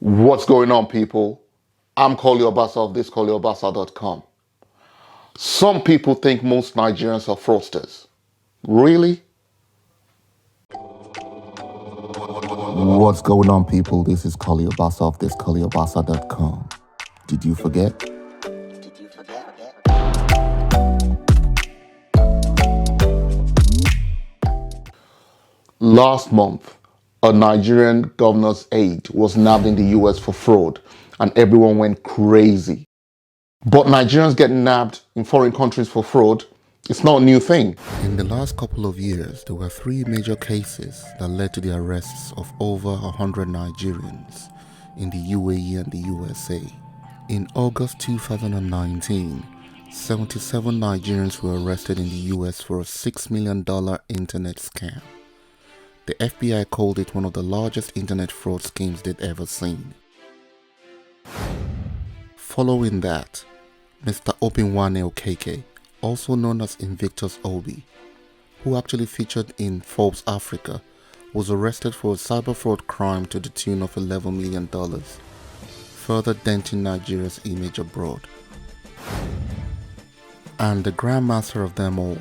What's going on, people? I'm Koli Obasa of thisKoliObasa.com. Some people think most Nigerians are fraudsters. Really? What's going on, people? This is Koli Obasa of thisKoliObasa.com. Did you forget? Last month, a Nigerian governor's aide was nabbed in the US for fraud, and everyone went crazy. But Nigerians getting nabbed in foreign countries for fraud, it's not a new thing. In the last couple of years, there were three major cases that led to the arrests of over 100 Nigerians in the UAE and the USA. In August 2019, 77 Nigerians were arrested in the US for a $6 million internet scam. The FBI called it one of the largest internet fraud schemes they'd ever seen. Following that, Mr. Obinwane Okeke, also known as Invictus Obi, who actually featured in Forbes Africa, was arrested for a cyber fraud crime to the tune of $11 million, further denting Nigeria's image abroad. And the grandmaster of them all,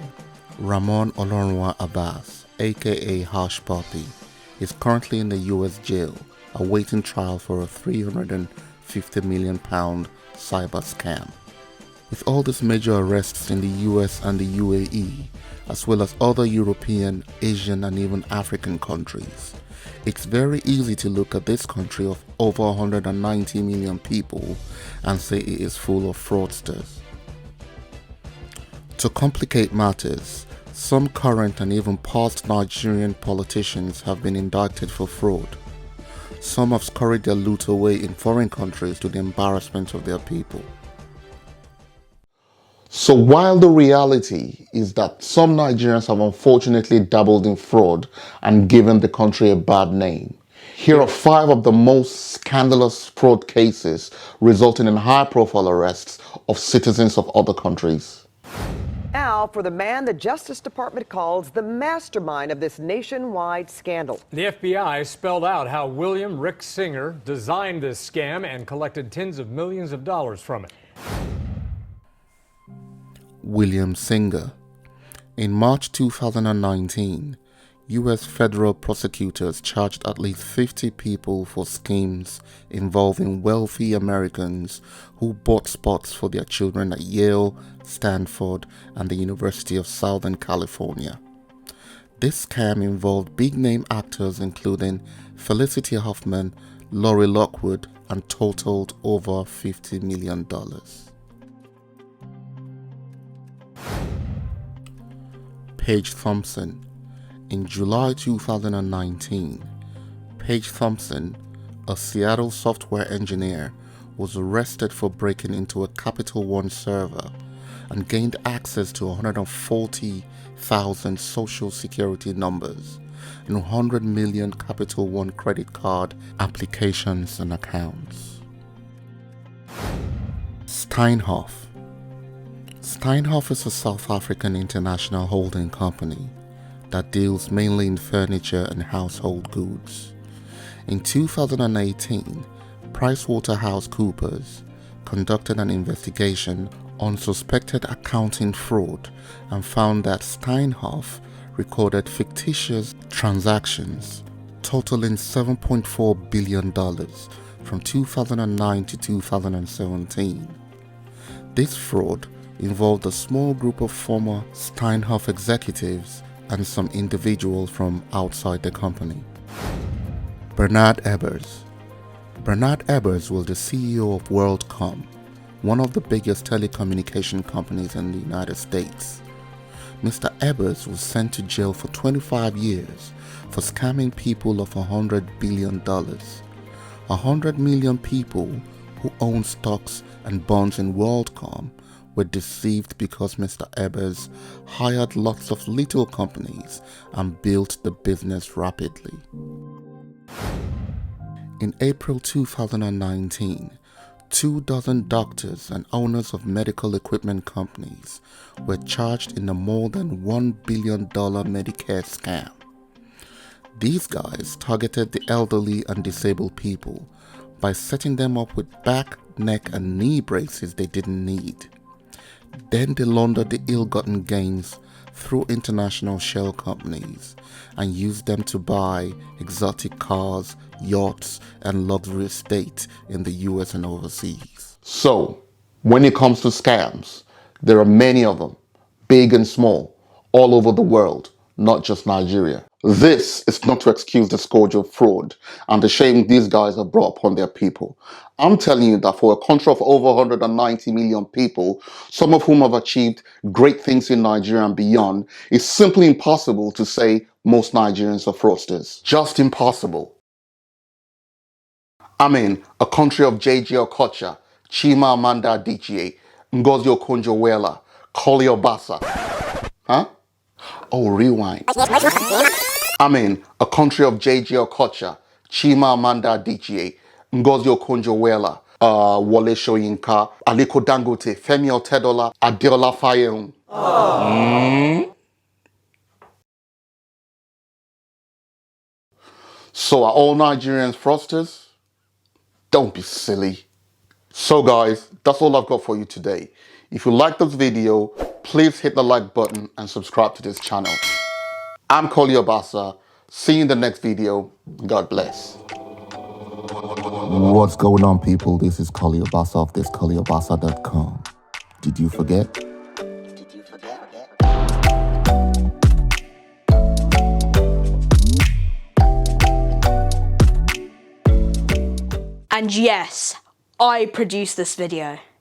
Ramon Olorunwa Abbas, aka Hush Puppy, is currently in the US jail awaiting trial for a £350 million cyber scam. With all these major arrests in the US and the UAE, as well as other European, Asian and even African countries, it's very easy to look at this country of over 190 million people and say it is full of fraudsters. To complicate matters, some current and even past Nigerian politicians have been indicted for fraud. Some have scurried their loot away in foreign countries to the embarrassment of their people. So while the reality is that some Nigerians have unfortunately dabbled in fraud and given the country a bad name, here are 5 of the most scandalous fraud cases resulting in high-profile arrests of citizens of other countries. Now for the man the Justice Department calls the mastermind of this nationwide scandal. The FBI spelled out how William Rick Singer designed this scam and collected tens of millions of dollars from it. William Singer. In March 2019, U.S. federal prosecutors charged at least 50 people for schemes involving wealthy Americans who bought spots for their children at Yale, Stanford, and the University of Southern California. This scam involved big-name actors including Felicity Huffman, Lori Lockwood, and totaled over $50 million. Paige Thompson. In July 2019, Paige Thompson, a Seattle software engineer, was arrested for breaking into a Capital One server and gained access to 140,000 social security numbers and 100 million Capital One credit card applications and accounts. Steinhoff. Steinhoff is a South African international holding company that deals mainly in furniture and household goods. In 2018, PricewaterhouseCoopers conducted an investigation on suspected accounting fraud and found that Steinhoff recorded fictitious transactions totaling $7.4 billion from 2009 to 2017. This fraud involved a small group of former Steinhoff executives and some individuals from outside the company. Bernard Ebbers. Bernard Ebbers was the CEO of WorldCom, one of the biggest telecommunication companies in the United States. Mr. Ebbers was sent to jail for 25 years for scamming people of $100 billion. 100 million people who own stocks and bonds in WorldCom were deceived because Mr. Ebbers hired lots of little companies and built the business rapidly. In April 2019, 24 doctors and owners of medical equipment companies were charged in a more than $1 billion Medicare scam. These guys targeted the elderly and disabled people by setting them up with back, neck and knee braces they didn't need. Then they laundered the ill-gotten gains through international shell companies and used them to buy exotic cars, yachts and luxury estates in the US and overseas. So, when it comes to scams, there are many of them, big and small, all over the world, not just Nigeria. This is not to excuse the scourge of fraud and the shame these guys have brought upon their people. I'm telling you that for a country of over 190 million people, some of whom have achieved great things in Nigeria and beyond, it's simply impossible to say most Nigerians are fraudsters. Just impossible. I mean, a country of J.J. Okocha, Chima Amanda Adichie, Ngozi Okonjo-Iweala, Koli Obasa. Huh? Oh, rewind. I mean, a country of J.J. Okocha, Chima Amanda Adichie, Ngozi Okonjo-Iweala, Wole Soyinka, Aliko Dangote, Femi Otedola, Adeola Fayehun. So are all Nigerians fraudsters? Don't be silly. So guys, that's all I've got for you today. If you like this video, please hit the like button and subscribe to this channel. I'm Koli Obasa. See you in the next video. God bless. What's going on, people? This is Koli Obasa of thisKoliObasa.com. Did you forget? And yes, I produced this video.